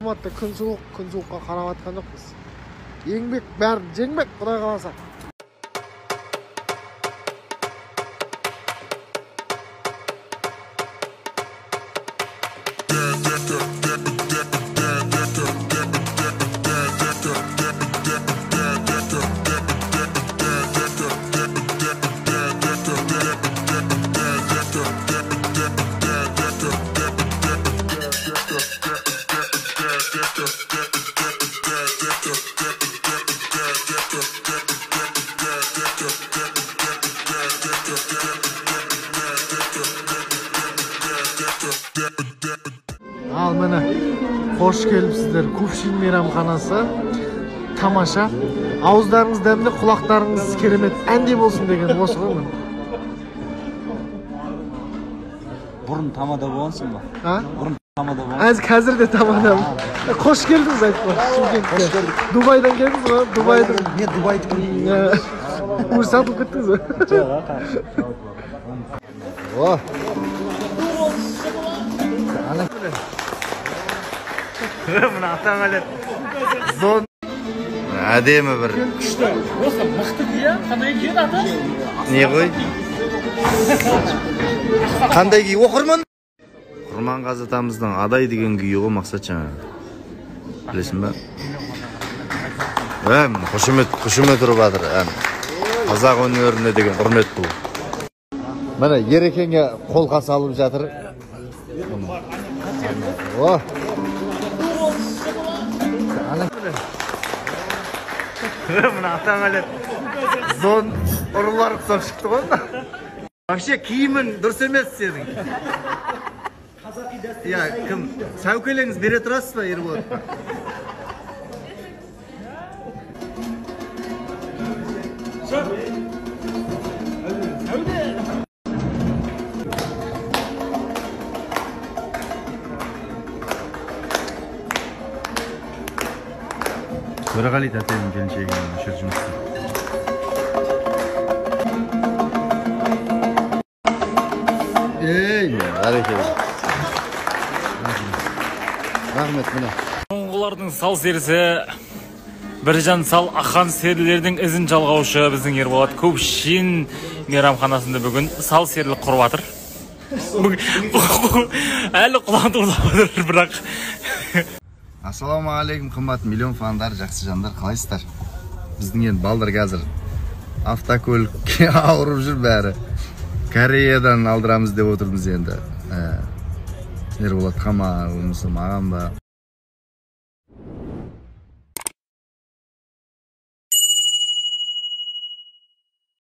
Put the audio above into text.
Күн суыққа қарап атқан жоқпыз. Еңбек бәрін жеңбек, Құдай қаласа. Al mene, hoş gelipsizler. Kufşin meyramxanası. Tamaşa. Ağızlarınız demli, kulaklarınız keremet. Endi olsun degen осы ғой мен. Burun tamada болғансың ба? Ha? Burun tamada болғансың. Қазір де тамадам. Hoş geldiniz айтпа. Hoş geldik. Дубайдан келдіңіз ғой? Дубайдан. Не Дубайдікі? Уже сатылып кеттіңіз ғой? О. Мына атаң әлі. Зон. Әдемі бір. Күшті. Осы мықты күйе, қандай күйе аты? Не ғой? Қандай күй? Оқырман? Құрманғазы атамыздың Адай деген күйі ғой мақсат жаңа. Білесің ба? Қошемет ұрып жатыр. Қазақ өнеріне деген құрмет бұл. Міне Ерекеңе қолға салып жатыр. О. Мына атаң әлі зон ұрылар ұқсап шықты ғой. Вообще киімің дұрыс емес сенің. Я, кім? Сәукелеңіз бере тұрасыз ба, Ерболат? Төреғали тәтенің келіншегінің өшір жұмысы. Әрекет. Рахмет міне. Оңғылардың сал серісі, Біржан Сал Ахан серілердің ізін жалғаушы біздің Ерболат Көпшин мейрамханасында бүгін сал серілік құрып жатыр. Әлі құлан тұрдап жатыр, бірақ. Ассалаумағалейкум, қымбат миллион фандар, жақсы жандар, қалайсыздар? Біздің енді балдар қазір автокөлікке ауырып жүр бәрі. Кореядан алдырамыз деп отырмыз енді. Ерболат қама, өмісім ағам ба.